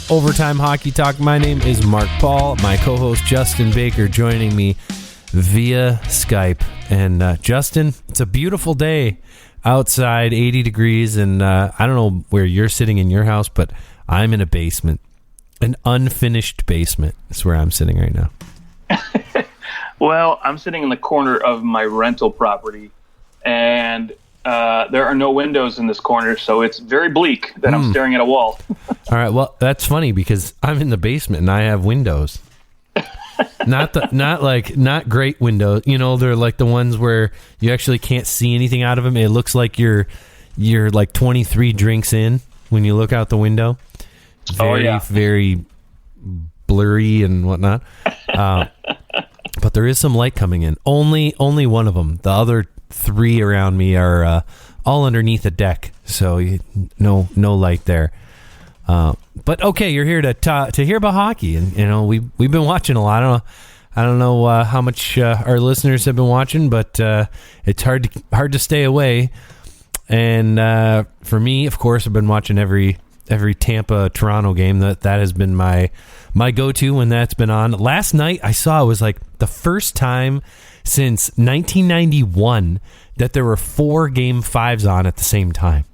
Overtime Hockey Talk. My name is Mark Paul. My co-host Justin Baker joining me via Skype. And Justin, it's a beautiful day outside, 80 degrees, and I don't know where you're sitting in your house, but I'm in a basement. An unfinished basement is where I'm sitting right now. Well, I'm sitting in the corner of my rental property, and there are no windows in this corner, so it's very bleak that I'm staring at a wall. All right, well, that's funny because I'm in the basement and I have windows. Not great windows. You know, they're like the ones where you actually can't see anything out of them. It looks like you're like 23 drinks in when you look out the window. Very blurry and whatnot. But there is some light coming in. Only one of them. The other three around me are all underneath a deck, so no light there. But okay, you're here to hear about hockey, and you know we've been watching a lot. I don't know how much our listeners have been watching, but it's hard to stay away. And for me, of course, I've been watching every Tampa-Toronto game. That has been my go-to when that's been on. Last night, I saw it was like the first time since 1991 that there were 4 Game 5s on at the same time.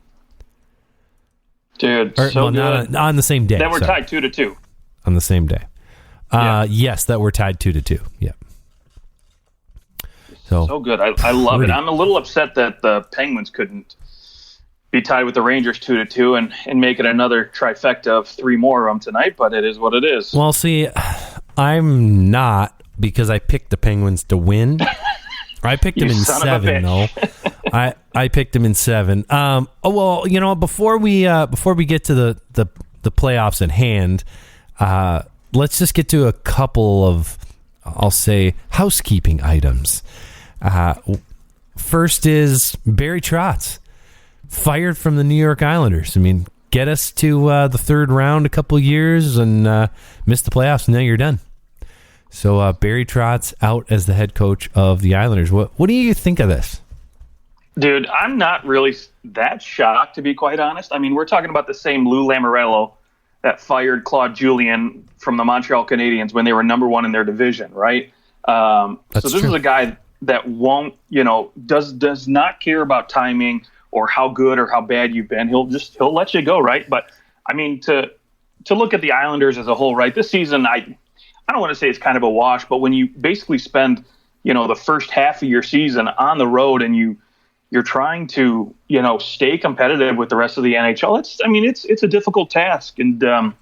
Dude, good. Not on the same day. That were tied 2-2. On the same day. Yes, that were tied 2-2. Yeah. So good. I love it. I'm a little upset that the Penguins couldn't be tied with the Rangers 2-2 and make it another trifecta of 3 more of them tonight, but it is what it is. Well, see, I'm not, because I picked the Penguins to win. I picked them in 7, though. I picked them in 7. Well, you know, before we get to the playoffs at hand, let's just get to a couple of, I'll say, housekeeping items. First is Barry Trotz, fired from the New York Islanders. I mean, get us to the third round a couple years and miss the playoffs, and now you're done. So Barry Trotz out as the head coach of the Islanders. What do you think of this? Dude, I'm not really that shocked, to be quite honest. I mean, we're talking about the same Lou Lamoriello that fired Claude Julien from the Montreal Canadiens when they were number 1 in their division, right? So this is a guy that won't, does not care about timing or how good or how bad you've been. He'll let you go, right? But I mean, to look at the Islanders as a whole, right? This season, I don't want to say it's kind of a wash, but when you basically spend, the first half of your season on the road and you're trying to, stay competitive with the rest of the NHL, it's a difficult task. And I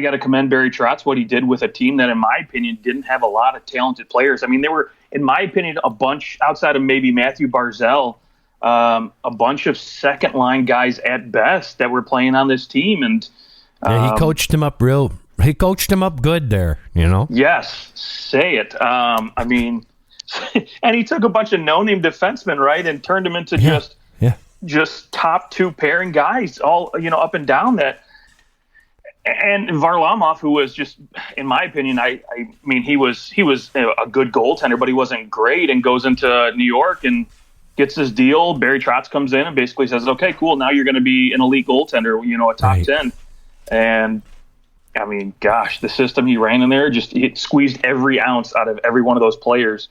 got to commend Barry Trotz, what he did with a team that, in my opinion, didn't have a lot of talented players. I mean, they were, in my opinion, a bunch outside of maybe Matthew Barzal. A bunch of second-line guys at best that were playing on this team, and he coached him up He coached him up good there, Yes, say it. And he took a bunch of no-name defensemen, right, and turned them into just top 2 pairing guys, all up and down that. And Varlamov, who was just, in my opinion, I mean, he was a good goaltender, but he wasn't great, and goes into New York and gets his deal. Barry Trotz comes in and basically says, okay, cool, now you're going to be an elite goaltender, a top 10. And, I mean, gosh, the system he ran in there, it squeezed every ounce out of every one of those players.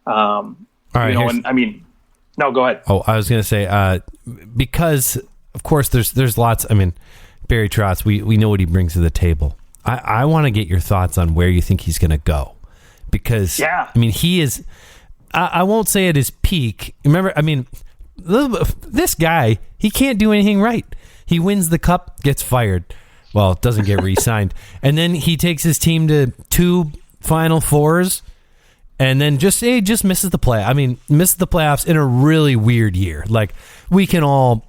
All right, no, go ahead. Oh, I was going to say, because, of course, there's lots, Barry Trotz, we know what he brings to the table. I want to get your thoughts on where you think he's going to go. Because, he is... I won't say at his peak. Remember, this guy, he can't do anything right. He wins the cup, gets fired. Well, doesn't get re-signed. And then he takes his team to 2 Final Fours and then just misses the play. Misses the playoffs in a really weird year. Like, we can all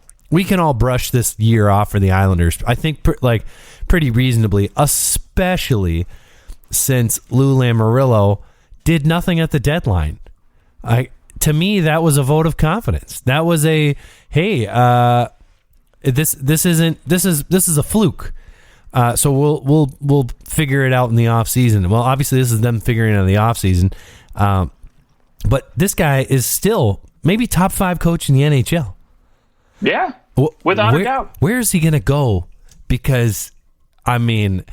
brush this year off for the Islanders. I think pretty reasonably, especially since Lou Lamoriello did nothing at the deadline. To me, that was a vote of confidence. That was a, hey, this is a fluke. So we'll figure it out in the off season. Well, obviously this is them figuring it out in the off season. But this guy is still maybe top 5 coach in the NHL. Yeah, without a doubt. Where is he going to go? Because I mean,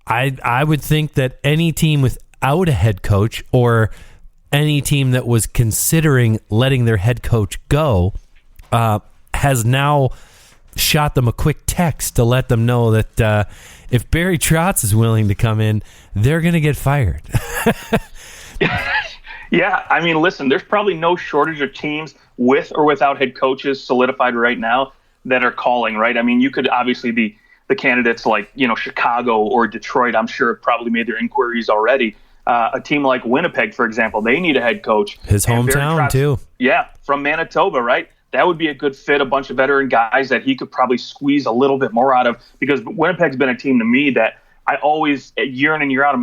I would think that any team without a head coach or any team that was considering letting their head coach go has now shot them a quick text to let them know that if Barry Trotz is willing to come in, they're going to get fired. Yeah, I mean, listen, there's probably no shortage of teams with or without head coaches solidified right now that are calling, right? I mean, you could obviously the candidates like, Chicago or Detroit, I'm sure have probably made their inquiries already. A team like Winnipeg, for example, they need a head coach. His hometown, too. Yeah, from Manitoba, right? That would be a good fit, a bunch of veteran guys that he could probably squeeze a little bit more out of, because Winnipeg's been a team to me that I always, year in and year out,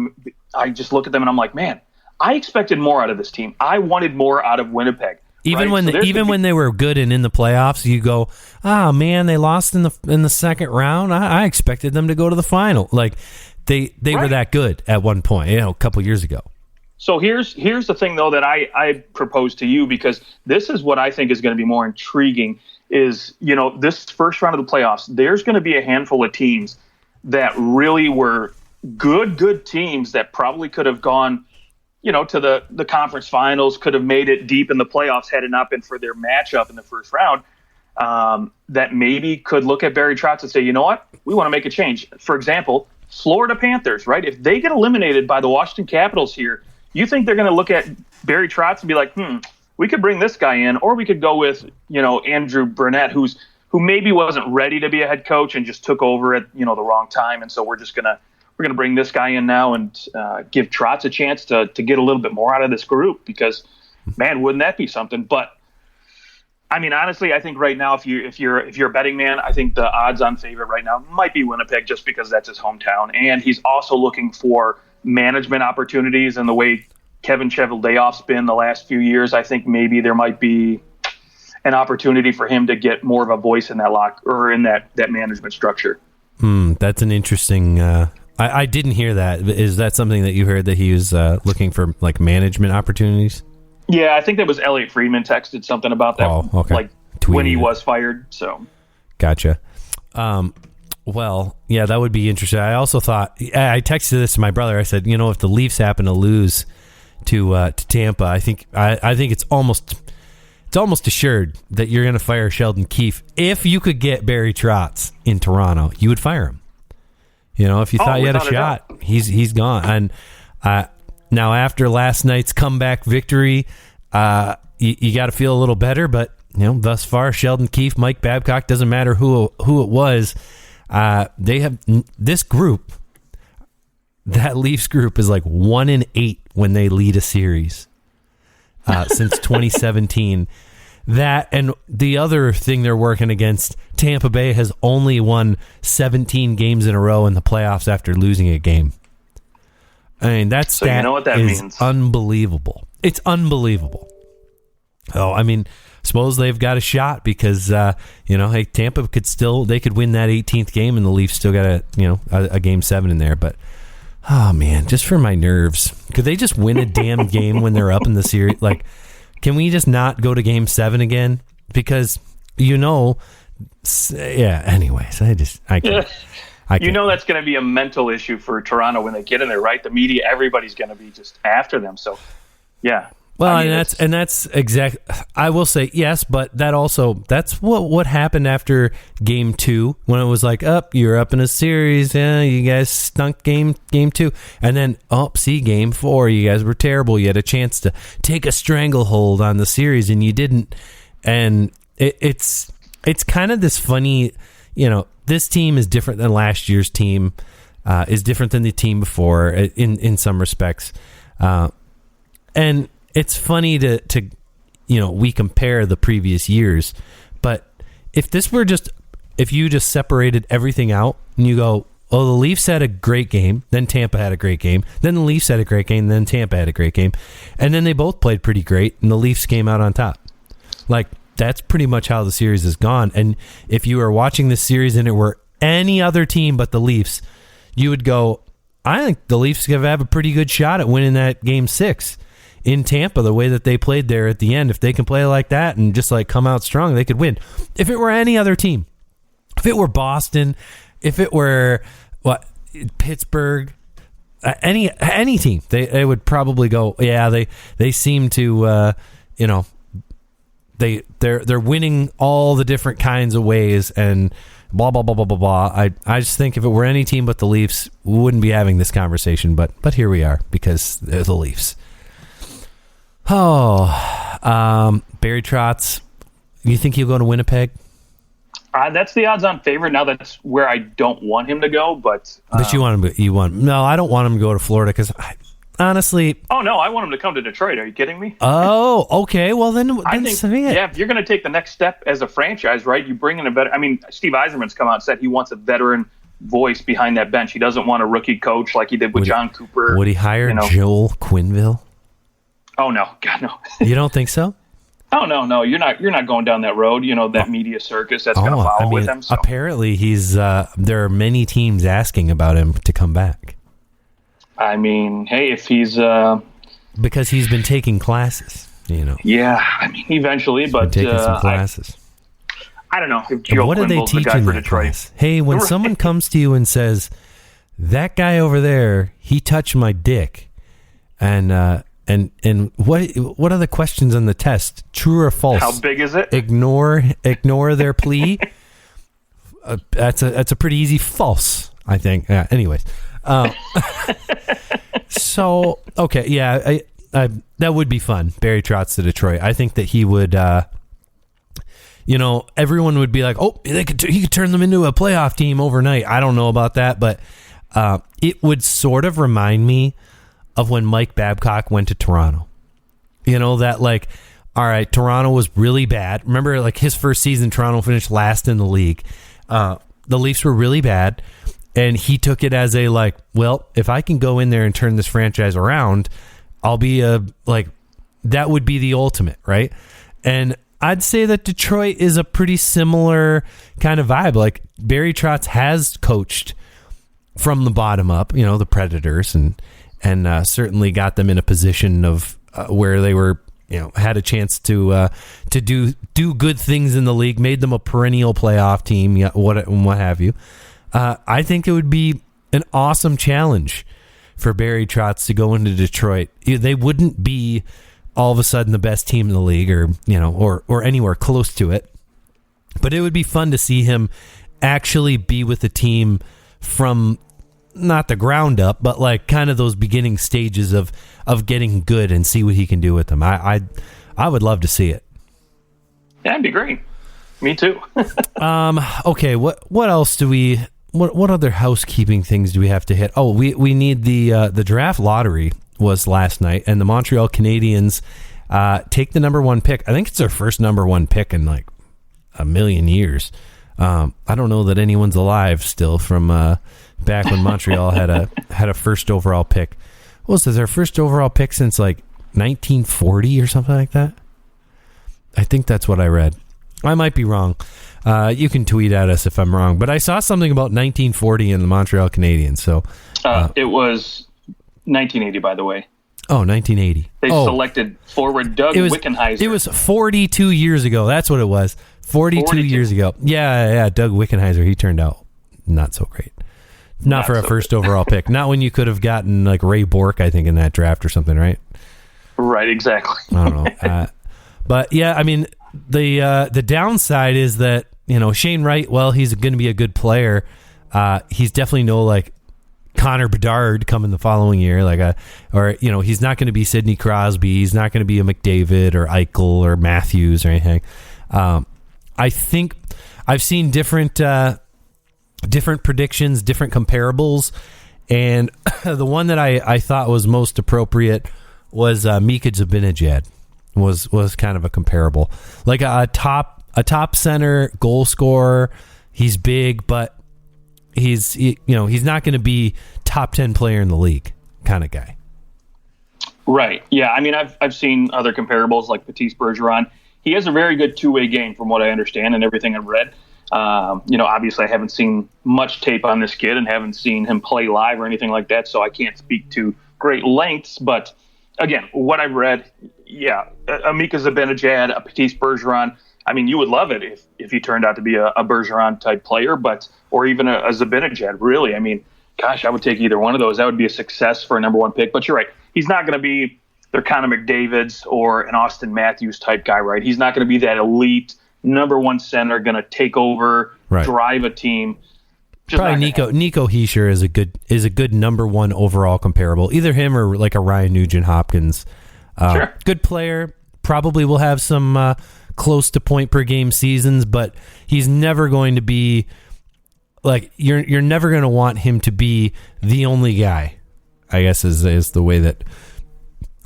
I just look at them and I'm like, man, I expected more out of this team. I wanted more out of Winnipeg. Even when they were good and in the playoffs, you go, oh man, they lost in the second round. I expected them to go to the final. Like they were that good at one point, a couple years ago. So here's the thing though that I propose to you, because this is what I think is going to be more intriguing is, this first round of the playoffs, there's going to be a handful of teams that really were good teams that probably could have gone, to the conference finals, could have made it deep in the playoffs had it not been for their matchup in the first round, that maybe could look at Barry Trotz and say, you know what, we want to make a change. For example, Florida Panthers, right? If they get eliminated by the Washington Capitals here, you think they're going to look at Barry Trotz and be like, we could bring this guy in, or we could go with, Andrew Burnett, who maybe wasn't ready to be a head coach and just took over at, the wrong time. And so we're going to bring this guy in now and give Trotz a chance to get a little bit more out of this group, because, man, wouldn't that be something? But I mean, honestly, I think right now, if you're a betting man, I think the odds-on favorite right now might be Winnipeg, just because that's his hometown, and he's also looking for management opportunities. And the way Kevin Cheveldayoff's been the last few years, I think maybe there might be an opportunity for him to get more of a voice in that in that management structure. That's an interesting. I didn't hear that. Is that something that you heard, that he was looking for like management opportunities? Yeah, I think that was Elliot Friedman texted something about that. Oh, okay. Like tweeted when he was fired. So, gotcha. Well, yeah, that would be interesting. I also thought, I texted this to my brother. I said, if the Leafs happen to lose to Tampa, I think it's almost assured that you're going to fire Sheldon Keefe. If you could get Barry Trotz in Toronto, you would fire him. If you thought you had a shot, he's gone. And now after last night's comeback victory, you got to feel a little better. But thus far, Sheldon Keefe, Mike Babcock, doesn't matter who it was. They have this group. That Leafs group is like 1-8 when they lead a series since 2017. That, and the other thing they're working against, Tampa Bay has only won 17 games in a row in the playoffs after losing a game. I mean, that stat you know what that means. Unbelievable. It's unbelievable. Oh, I mean, suppose they've got a shot because, hey, Tampa they could win that 18th game, and the Leafs still got a game 7 in there. But, oh man, just for my nerves, could they just win a damn game when they're up in the series? Like, can we just not go to game 7 again? Because, anyways, I can't. That's going to be a mental issue for Toronto when they get in there, right? The media, everybody's going to be just after them. So, yeah. Well, that's exactly. I will say yes, but that's what happened after game 2 when it was like, you're up in a series, yeah, you guys stunk game 2, and then game 4, you guys were terrible. You had a chance to take a stranglehold on the series and you didn't, and it's kind of this funny, this team is different than last year's team, is different than the team before in some respects, and. It's funny to we compare the previous years, but if you just separated everything out and you go, the Leafs had a great game, then Tampa had a great game, then the Leafs had a great game, then Tampa had a great game, and then they both played pretty great, and the Leafs came out on top. Like, that's pretty much how the series has gone. And if you were watching this series and it were any other team but the Leafs, you would go, I think the Leafs have a pretty good shot at winning that game 6. In Tampa, the way that they played there at the end, if they can play like that and just like come out strong, they could win. If it were any other team, if it were Boston, if it were What, Pittsburgh, any team, they would probably go. Yeah, they seem to, they're winning all the different kinds of ways and blah blah blah blah blah blah. I just think if it were any team but the Leafs, we wouldn't be having this conversation. But here we are because they're the Leafs. Oh, Barry Trotz, you think he'll go to Winnipeg? That's the odds-on favorite. Now that's where I don't want him to go, but you want him. No, I don't want him to go to Florida because honestly. Oh no, I want him to come to Detroit. Are you kidding me? Oh, okay. Well then I think if you're going to take the next step as a franchise, right? You bring in a veteran. I mean, Steve Yzerman's come out and said he wants a veteran voice behind that bench. He doesn't want a rookie coach like he did with John Cooper. Would he hire Joel Quenneville? Oh no, God no. You don't think so? Oh no, you're not going down that road. That media circus that's going to follow with him. So. Apparently, he's. There are many teams asking about him to come back. I mean, hey, if he's because he's been taking classes, Yeah, I mean, eventually, but taking some classes. I don't know if Joe what do they Quenneville's teach the guy in for that Detroit. class? Hey, when someone comes to you and says, "That guy over there, he touched my dick," and what are the questions on the test? True or false? How big is it? Ignore their plea. That's a pretty easy false, I think. Anyways, so okay, yeah, I that would be fun. Barry Trotz to Detroit. I think that he would. Everyone would be like, "Oh, he could turn them into a playoff team overnight." I don't know about that, but it would sort of remind me of when Mike Babcock went to Toronto. That like, all right, Toronto was really bad. Remember, like his first season, Toronto finished last in the league. The Leafs were really bad, and he took it as a like, well, if I can go in there and turn this franchise around, I'll be that would be the ultimate, right? And I'd say that Detroit is a pretty similar kind of vibe. Like Barry Trotz has coached from the bottom up, the Predators, and certainly got them in a position of where they were, had a chance to do good things in the league, made them a perennial playoff team, what have you. I think it would be an awesome challenge for Barry Trotz to go into Detroit. They wouldn't be all of a sudden the best team in the league, or anywhere close to it, but it would be fun to see him actually be with the team from not the ground up, but like kind of those beginning stages of getting good and see what he can do with them. I would love to see it. Yeah, it'd be great. Me too. Okay. What else do we? What other housekeeping things do we have to hit? Oh, we need the Giraffe Lottery was last night, and the Montreal Canadiens take the number one pick. I think it's their first number one pick in like a million years. I don't know that anyone's alive still from back when Montreal had a first overall pick. What was this, their first overall pick since like 1940 or something like that? I think that's what I read. I might be wrong. You can tweet at us if I'm wrong, but I saw something about 1940 in the Montreal Canadiens. So it was 1980, by the way. Oh, 1980. They selected forward Doug Wickenheiser. It was 42 years ago. That's what it was. 42 years ago. Yeah, Doug Wickenheiser. He turned out not so great. Not for a first overall pick. Not when you could have gotten like Ray Bourque, I think, in that draft or something, right? Right, exactly. I don't know. But yeah, I mean, the downside is that, Shane Wright, well, he's going to be a good player. He's definitely no like Connor Bedard coming the following year, he's not going to be Sidney Crosby. He's not going to be a McDavid or Eichel or Matthews or anything. I think I've seen different predictions, different comparables, and the one that I thought was most appropriate was Mika Zibanejad was kind of a comparable, like a top center goal scorer. He's big, but he's not going to be top 10 player in the league kind of guy. Right. Yeah. I mean, I've seen other comparables like Patrice Bergeron. He has a very good two-way game from what I understand and everything I've read. Obviously I haven't seen much tape on this kid and haven't seen him play live or anything like that, so I can't speak to great lengths. But again, what I've read, yeah, a Mika Zibanejad, a Patrice Bergeron, I mean, you would love it if he turned out to be a Bergeron type player, or even a Zibanejad. Really, I mean, gosh, I would take either one of those. That would be a success for a number one pick. But you're right, he's not going to be their Connor McDavid's or an Austin Matthews type guy, right? He's not going to be that elite number one center going to take over, drive a team. Probably Nico Hischier is a good number one overall comparable. Either him or like a Ryan Nugent-Hopkins. Sure. Good player. Probably will have some close to point per game seasons, but he's never going to be like you're never going to want him to be the only guy. I guess is the way that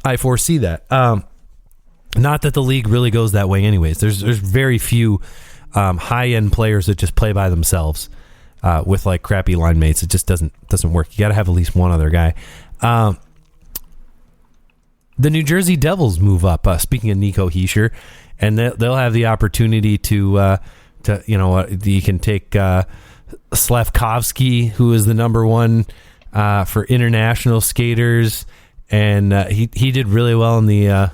I foresee that. Not that the league really goes that way anyways. There's very few high-end players that just play by themselves with like crappy line mates. It just doesn't work. You got to have at least one other guy. The New Jersey Devils move up, speaking of Nico Hischier, and they'll have the opportunity to you can take Slavkovsky, who is the number one for international skaters, and he did really well in the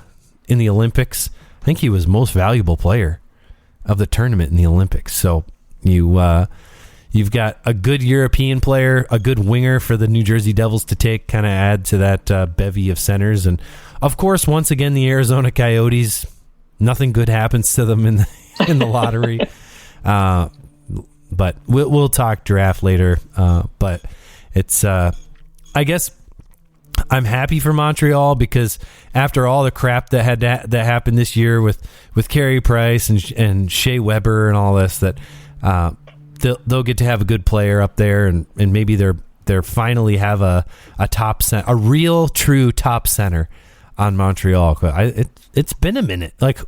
Olympics. I think he was most valuable player of the tournament in the Olympics. So you've got a good European player, a good winger for the New Jersey Devils to take, kind of add to that bevy of centers. And of course, once again, the Arizona Coyotes, nothing good happens to them in the lottery. But we'll talk draft later. But it's, I guess, I'm happy for Montreal because after all the crap that happened this year with Carey Price and Shea Weber and all this, that they'll get to have a good player up there, and maybe they're finally have a top center, a real true top center on Montreal. It's been a minute. Like,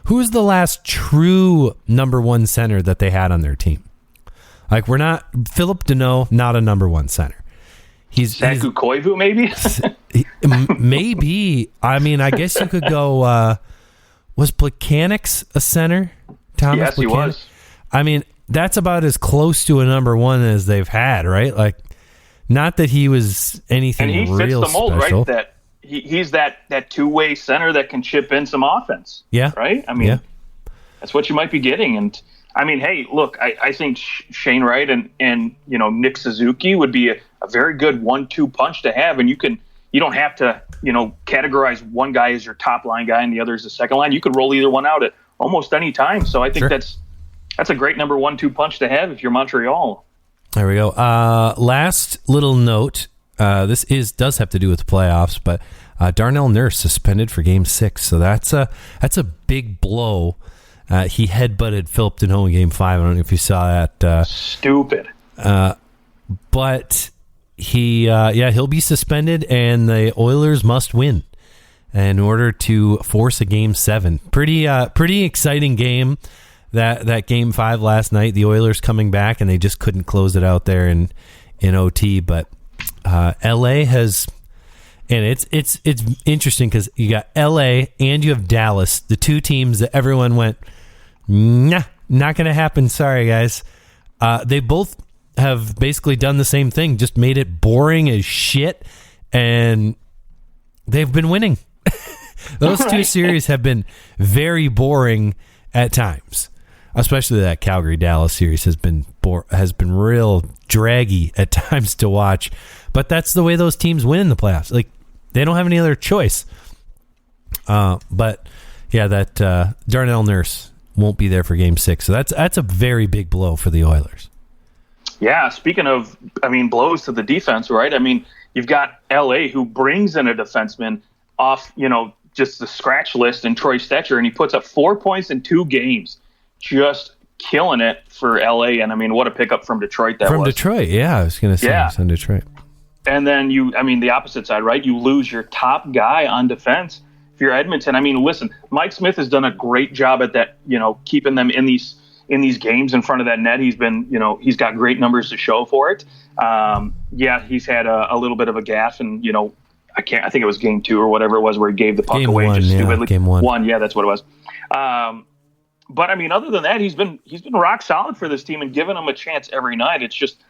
who's the last true number one center that they had on their team? Like, we're not Philip Deneau, not a number one center. He's Koivu, maybe. Maybe. I mean, I guess you could go. Was Plekanec a center? Thomas yes, he was. I mean, that's about as close to a number one as they've had, right? Like, not that he was anything real special. And he fits the mold, right? That he's that two-way center that can chip in some offense. Yeah. Right? I mean, that's what you might be getting. And, I mean, hey, look, I think Shane Wright and Nick Suzuki would be a very good 1-2 punch to have. And you don't have to, categorize one guy as your top line guy and the other as the second line. You could roll either one out at almost any time. So I think that's a great number 1-2 punch to have if you're Montreal. There we go. Last little note. This does have to do with the playoffs, but Darnell Nurse suspended for Game 6, so that's a big blow. He headbutted Philip Deneau in Game 5. I don't know if you saw that. Stupid. But he'll be suspended, and the Oilers must win in order to force a Game 7. Pretty exciting game. That Game 5 last night, the Oilers coming back, and they just couldn't close it out there in OT. But LA has, and it's interesting because you got LA and you have Dallas, the two teams that everyone went, nah, not going to happen. Sorry, guys. They both have basically done the same thing, just made it boring as shit, and they've been winning. Those two series have been very boring at times. Especially that Calgary-Dallas series has been real draggy at times to watch. But that's the way those teams win in the playoffs. Like, they don't have any other choice. But, yeah, that Darnell Nurse won't be there for Game 6. So that's a very big blow for the Oilers. Yeah, speaking of, blows to the defense, right? I mean, you've got L.A. who brings in a defenseman off, just the scratch list in Troy Stetcher, and he puts up 4 points in 2 games. Just killing it for LA, and what a pickup from Detroit that was. From Detroit, yeah, I was going to say it's in Detroit. And then the opposite side, right? You lose your top guy on defense. If you're Edmonton, listen, Mike Smith has done a great job at that, keeping them in these games in front of that net. He's been, he's got great numbers to show for it. He's had a little bit of a gaffe, and I think it was Game 2 or whatever it was where he gave the puck away just stupidly. Game 1. Yeah, that's what it was. But other than that, he's been rock solid for this team and giving them a chance every night. It's just,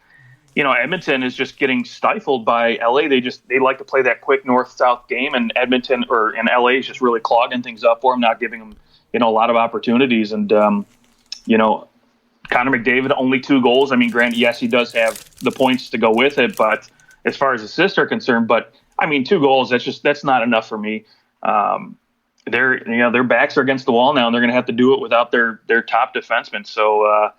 Edmonton is just getting stifled by LA. They like to play that quick north-south game, and Edmonton and LA is just really clogging things up for them, not giving them, a lot of opportunities. And, Connor McDavid, only 2 goals. I mean, granted, yes, he does have the points to go with it, but as far as assists are concerned, 2 goals, that's not enough for me. Their backs are against the wall now, and they're going to have to do it without their top defenseman. So,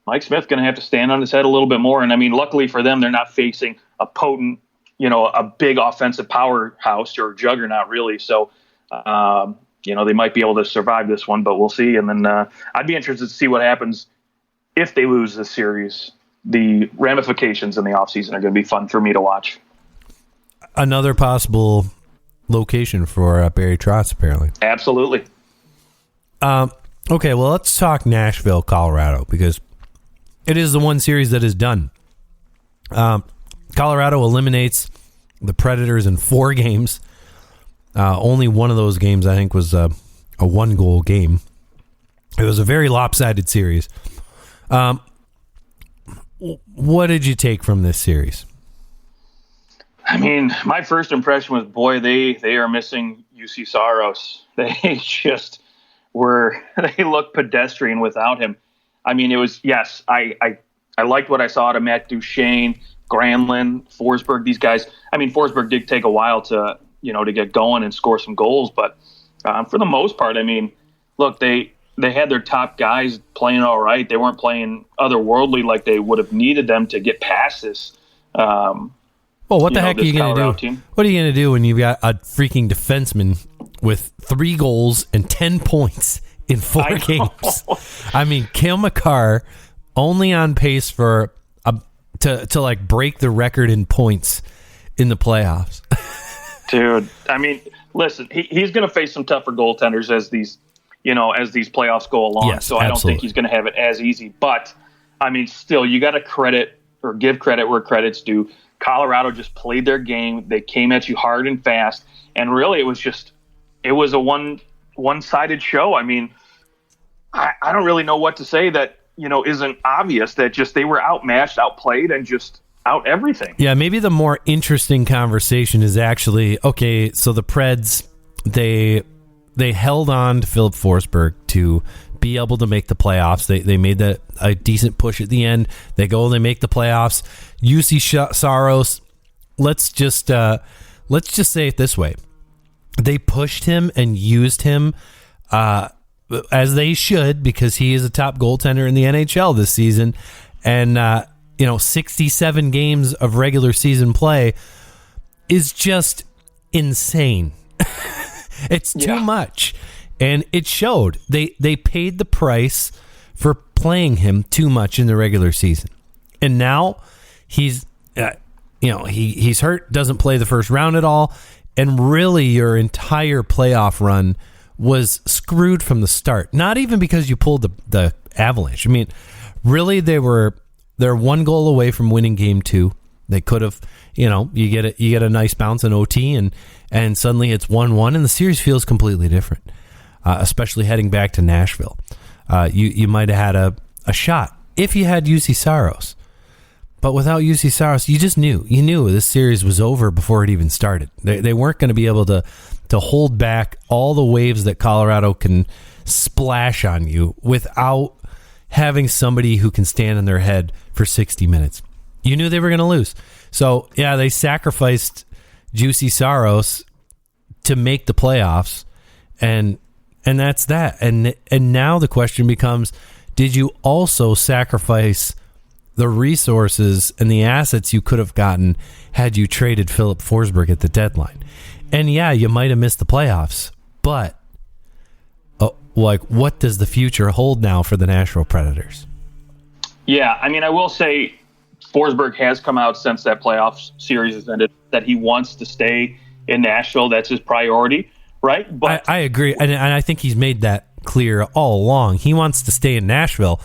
Mike Smith's going to have to stand on his head a little bit more. And I mean, luckily for them, they're not facing a potent, a big offensive powerhouse or juggernaut, really. So, they might be able to survive this one, but we'll see. And then I'd be interested to see what happens if they lose this series. The ramifications in the offseason are going to be fun for me to watch. Another possible location for Barry Trotz, apparently. Absolutely. Okay, well, let's talk Nashville, Colorado, because it is the one series that is done. Colorado eliminates the Predators in 4 games. Only one of those games, I think, was a 1-goal game. It was a very lopsided series. What did you take from this series? I mean, my first impression was, boy, they are missing UC Saros. They just they looked pedestrian without him. I mean, it was, yes, I liked what I saw out of Matt Duchene, Granlund, Forsberg, these guys. I mean, Forsberg did take a while to get going and score some goals, but for the most part, I mean, look, they had their top guys playing all right. They weren't playing otherworldly like they would have needed them to get past this. Well, what the heck are you going to do? Team. What are you going to do when you've got a freaking defenseman with 3 goals and 10 points in 4 games? I mean, Cale Makar only on pace for to break the record in points in the playoffs. Dude, I mean, listen, he's going to face some tougher goaltenders as these playoffs go along. Yes, so I don't think he's going to have it as easy. But I mean, still, you got to give credit where credit's due. Colorado just played their game. They came at you hard and fast, and really, it was a one-sided show. I mean, I don't really know what to say that isn't obvious. That just they were outmatched, outplayed, and just out everything. Yeah, maybe the more interesting conversation is actually, okay, so the Preds, they held on to Filip Forsberg to be able to make the playoffs. They made a decent push at the end. They make the playoffs. UC Saros, let's just say it this way. They pushed him and used him as they should, because he is a top goaltender in the NHL this season. And 67 games of regular season play is just insane. It's too much. And it showed. They paid the price for playing him too much in the regular season. And now he's he's hurt, doesn't play the first round at all, and really your entire playoff run was screwed from the start. Not even because you pulled the Avalanche. I mean, really they're 1 goal away from winning game 2. They could have, you get a nice bounce in OT, and suddenly it's 1-1, and the series feels completely different. Especially heading back to Nashville, you might have had a shot if you had UC Saros, but without UC Saros, you just knew this series was over before it even started. They weren't going to be able to hold back all the waves that Colorado can splash on you without having somebody who can stand on their head for 60 minutes. You knew they were going to lose. So, yeah, they sacrificed Juicy Saros to make the playoffs, and that's that. And now the question becomes, did you also sacrifice the resources and the assets you could have gotten had you traded Filip Forsberg at the deadline? And yeah, you might have missed the playoffs, but what does the future hold now for the Nashville Predators? Yeah, I mean, I will say Forsberg has come out since that playoff series has ended that he wants to stay in Nashville. That's his priority, right? But I agree, and I think he's made that clear all along. He wants to stay in Nashville.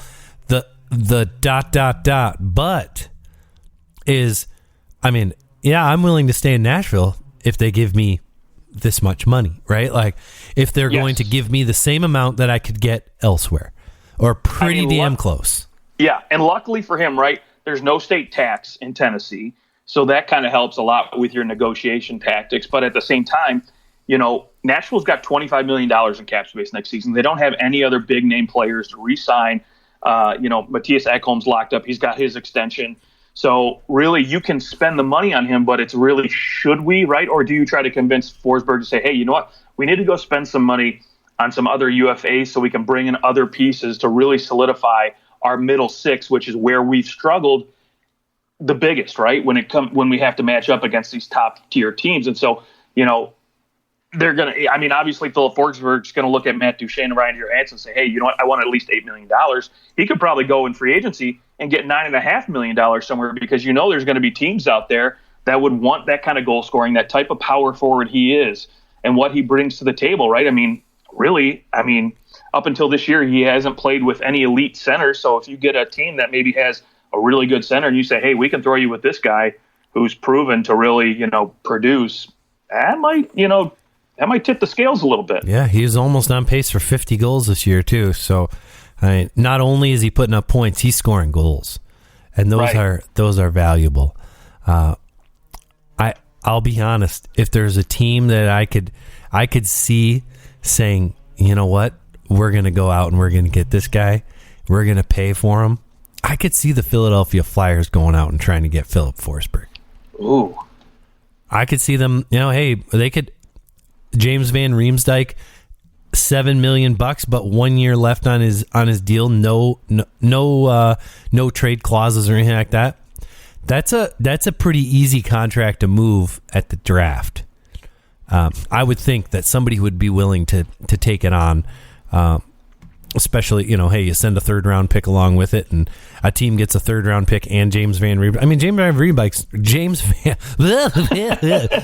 The ... but is, I mean, yeah, I'm willing to stay in Nashville if they give me this much money, right? Like, if they're going to give me the same amount that I could get elsewhere, or pretty damn close. Yeah, and luckily for him, right, there's no state tax in Tennessee. So that kind of helps a lot with your negotiation tactics. But at the same time, Nashville's got $25 million in cap space next season. They don't have any other big name players to re-sign. Matthias Ekholm's locked up. He's got his extension. So really, you can spend the money on him, but it's really, should we, right? Or do you try to convince Forsberg to say, hey, you know what? We need to go spend some money on some other UFAs so we can bring in other pieces to really solidify our middle six, which is where we've struggled the biggest, right? When we have to match up against these top tier teams. And so, they're going to, obviously Filip Forsberg's going to look at Matt Duchene and Ryan Johansson and say, hey, you know what? I want at least $8 million. He could probably go in free agency and get $9.5 million somewhere, because there's going to be teams out there that would want that kind of goal scoring, that type of power forward he is and what he brings to the table, right? Up until this year, he hasn't played with any elite center. So if you get a team that maybe has a really good center and you say, hey, we can throw you with this guy who's proven to really, produce, that might tip the scales a little bit. Yeah, he's almost on pace for 50 goals this year too. So, not only is he putting up points, he's scoring goals, and those are valuable. I'll be honest. If there's a team that I could see saying, you know what, we're going to go out and we're going to get this guy, we're going to pay for him. I could see the Philadelphia Flyers going out and trying to get Filip Forsberg. Ooh, I could see them. Hey, they could. James Van Riemsdyk, $7 million, but 1 year left on his deal. No trade clauses or anything like that. That's a pretty easy contract to move at the draft. I would think that somebody would be willing to take it on, especially hey, you send a 3rd round pick along with it, and a team gets a 3rd round pick and James Van Riemsdyk.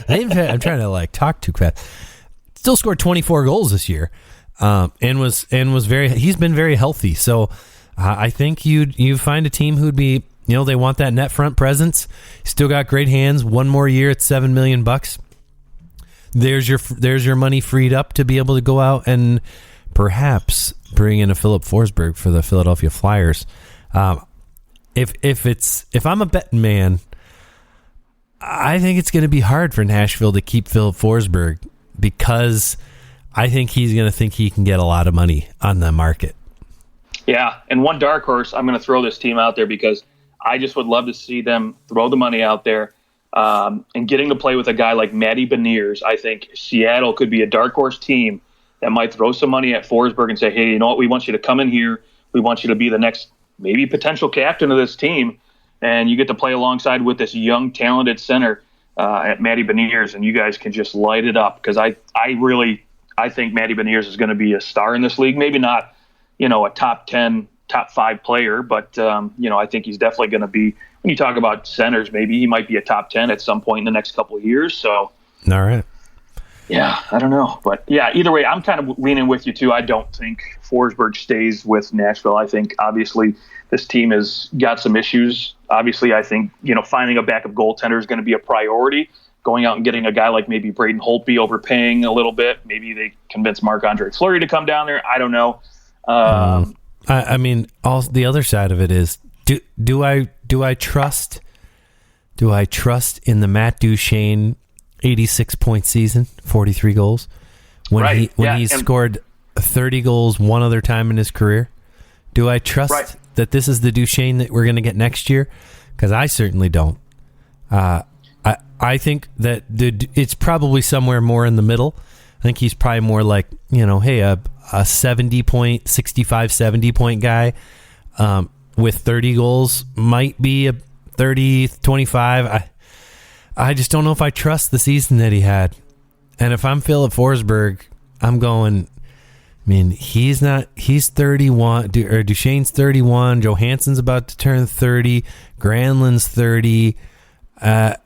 I'm trying to talk too fast. Still scored 24 goals this year, and was he's been very healthy. So I think you find a team who'd be, they want that net front presence. Still got great hands. 1 more year at $7 million. There's your money freed up to be able to go out and perhaps bring in a Filip Forsberg for the Philadelphia Flyers. If I'm a betting man, I think it's going to be hard for Nashville to keep Filip Forsberg, because I think he's going to think he can get a lot of money on the market. Yeah, and one dark horse, I'm going to throw this team out there because I just would love to see them throw the money out there, and getting to play with a guy like Matty Beniers. I think Seattle could be a dark horse team that might throw some money at Forsberg and say, hey, you know what, we want you to come in here. We want you to be the next maybe potential captain of this team, and you get to play alongside with this young, talented center at Matty Beniers, and you guys can just light it up, because I think Matty Beniers is going to be a star in this league. Maybe not, a top 10, top 5 player, but I think he's definitely going to be, when you talk about centers, maybe he might be a top 10 at some point in the next couple of years. So, all right. Yeah, I don't know. But yeah, either way, I'm kind of leaning with you too. I don't think Forsberg stays with Nashville. I think obviously this team has got some issues. Obviously, I think, finding a backup goaltender is going to be a priority. Going out and getting a guy like maybe Braden Holtby, overpaying a little bit. Maybe they convince Marc-Andre Fleury to come down there. I don't know. The other side of it is, do I trust in the Matt Duchene 86-point season, 43 goals, when he scored 30 goals one other time in his career? Do I trust that this is the Duchene that we're going to get next year? Because I certainly don't. I think that it's probably somewhere more in the middle. I think he's probably more like, a 70 point guy with 30 goals, might be a 30-25. I just don't know if I trust the season that he had. And if I'm Filip Forsberg, I'm going, he's 31, or Duchene's 31, Johansson's about to turn 30, Granlund's 30. I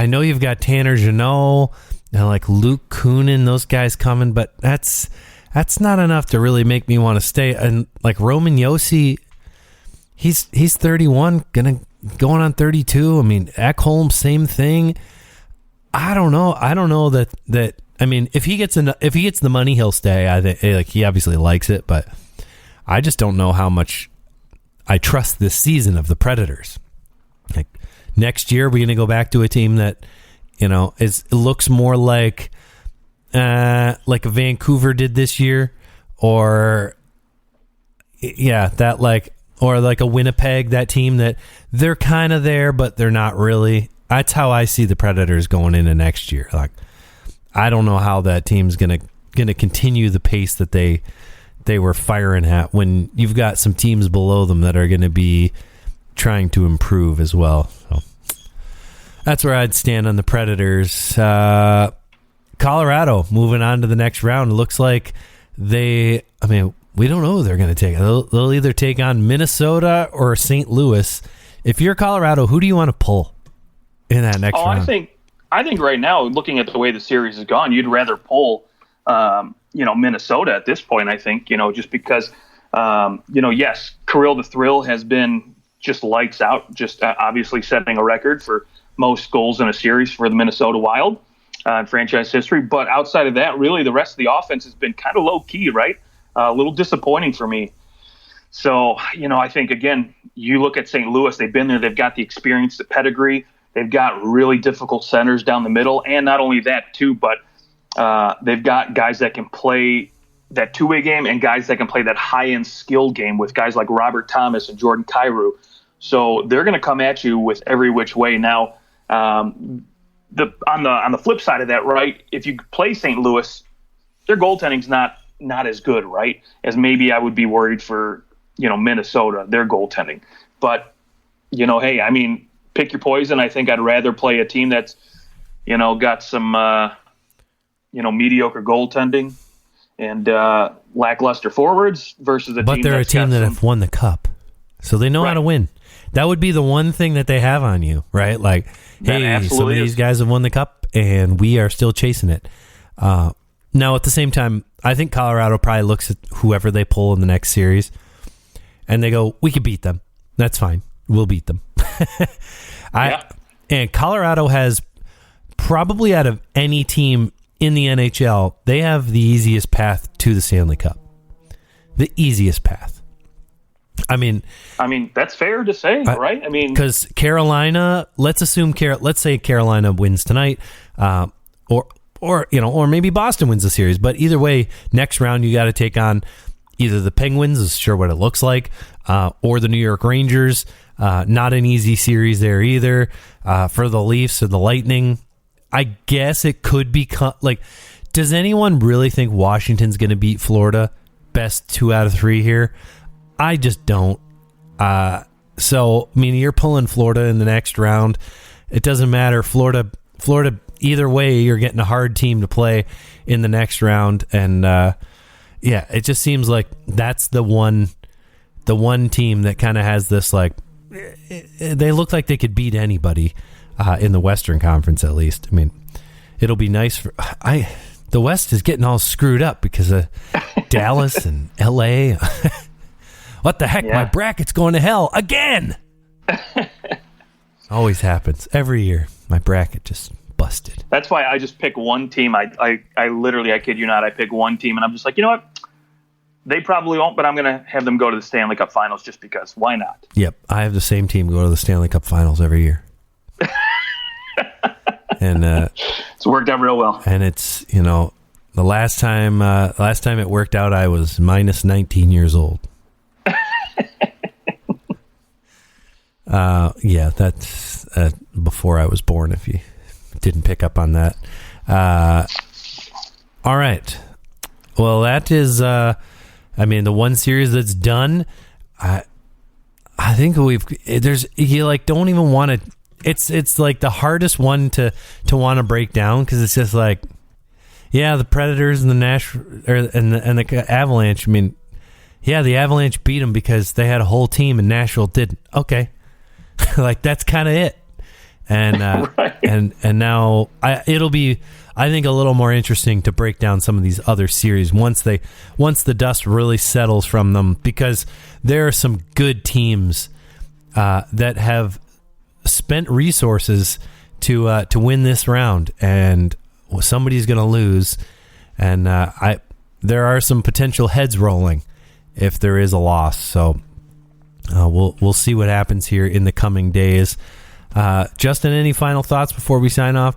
know you've got Tanner Jeannot and like Luke Kunin, those guys coming, but that's not enough to really make me want to stay. And like Roman Josi, he's 31, going on 32. Ekholm, same thing. I don't know that if he gets the money, he'll stay. I think he obviously likes it, but I just don't know how much I trust this season of the Predators. Like next year, we're going to go back to a team that, looks more like a Vancouver did this year, or or like a Winnipeg, that team that they're kind of there, but they're not really. That's how I see the Predators going into next year. Like, I don't know how that team's gonna continue the pace that they were firing at when you've got some teams below them that are going to be trying to improve as well. So that's where I'd stand on the Predators. Colorado moving on to the next round. Looks like we don't know who they're going to take. They'll either take on Minnesota or St. Louis. If you're Colorado, who do you want to pull in that next round? I think right now, looking at the way the series has gone, you'd rather pull Minnesota at this point. I think, just because yes, Kirill the Thrill has been just lights out, just obviously setting a record for most goals in a series for the Minnesota Wild in franchise history. But outside of that, really, the rest of the offense has been kind of low key, right? A little disappointing for me. So, I think, again, you look at St. Louis, they've been there, they've got the experience, the pedigree, they've got really difficult centers down the middle. And not only that, too, but they've got guys that can play that two-way game and guys that can play that high-end skill game with guys like Robert Thomas and Jordan Kyrou. So they're going to come at you with every which way. Now, on the flip side of that, right, if you play St. Louis, their goaltending's not as good, right, as maybe I would be worried for, Minnesota, their goaltending. But, hey, pick your poison. I think I'd rather play a team that's, got some, mediocre goaltending and lackluster forwards versus a team. But they're a team that have won the cup, so they know how to win. That would be the one thing that they have on you, right? Like, hey, some of these guys have won the cup, and we are still chasing it. Now, at the same time, I think Colorado probably looks at whoever they pull in the next series, and they go, we could beat them. That's fine. We'll beat them. And Colorado has probably, out of any team in the NHL, they have the easiest path to the Stanley Cup. The easiest path. That's fair to say, right? Because Carolina, let's say Carolina wins tonight, or maybe Boston wins the series. But either way, next round you got to take on either the Penguins, is sure what it looks like, or the New York Rangers. Not an easy series there either. For the Leafs or the Lightning, I guess it could be does anyone really think Washington's going to beat Florida? Best 2 out of 3 here? I just don't. You're pulling Florida in the next round. It doesn't matter. Florida, either way, you're getting a hard team to play in the next round. And, it just seems like that's the one team that kind of has this, they look like they could beat anybody in the Western Conference, at least. It'll be nice the West is getting all screwed up because of Dallas and LA. What the heck? Yeah. My bracket's going to hell again. Always happens every year. My bracket just busted. That's why I just pick one team. I literally, I kid you not, I pick one team and I'm just like, you know what? They probably won't, but I'm going to have them go to the Stanley Cup Finals just because. Why not? Yep. I have the same team go to the Stanley Cup Finals every year. And it's worked out real well. And it's, the last time it worked out, I was minus 19 years old. That's before I was born, if you didn't pick up on that. All right. Well, that is, the one series that's done. I think don't even want to. It's like the hardest one to want to break down, because it's just like, the Predators and the and the Avalanche. The Avalanche beat them because they had a whole team and Nashville didn't. Okay. That's kind of it. And right. and now it'll be, I think, a little more interesting to break down some of these other series once the dust really settles from them, because there are some good teams that have spent resources to win this round, and somebody's going to lose, and there are some potential heads rolling if there is a loss. So we'll see what happens here in the coming days. Justin, any final thoughts before we sign off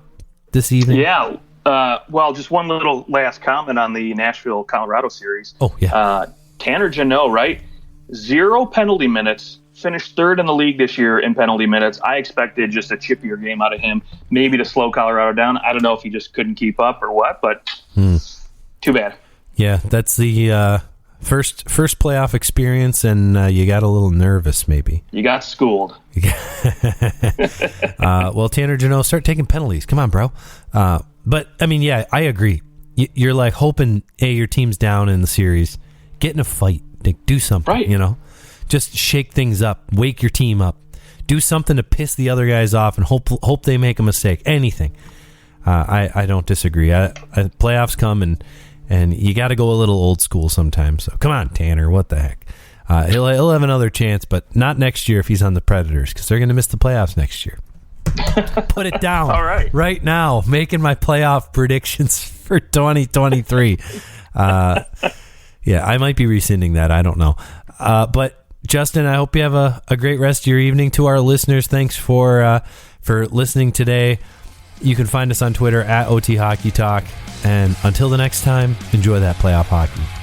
this evening? Yeah. Well, just one little last comment on the Nashville Colorado series. Oh, yeah. Tanner Jeannot, right? 0 penalty minutes. Finished 3rd in the league this year in penalty minutes. I expected just a chippier game out of him, maybe to slow Colorado down. I don't know if he just couldn't keep up or what, but too bad. Yeah, that's the first playoff experience, and you got a little nervous maybe. You got schooled. Well, Tanner Jeannot, start taking penalties. Come on, bro. But, I mean, yeah, I agree. You're like hoping, your team's down in the series. Get in a fight. Do something, right. Just shake things up. Wake your team up. Do something to piss the other guys off and hope they make a mistake. Anything. I don't disagree. Playoffs come and you got to go a little old school sometimes. So come on, Tanner. What the heck? He'll have another chance, but not next year if he's on the Predators, because they're going to miss the playoffs next year. Put it down. All right. Right now, making my playoff predictions for 2023. Yeah, I might be rescinding that. I don't know. But Justin, I hope you have a great rest of your evening. To our listeners, thanks for listening today. You can find us on Twitter at OT Hockey Talk. And until the next time, enjoy that playoff hockey.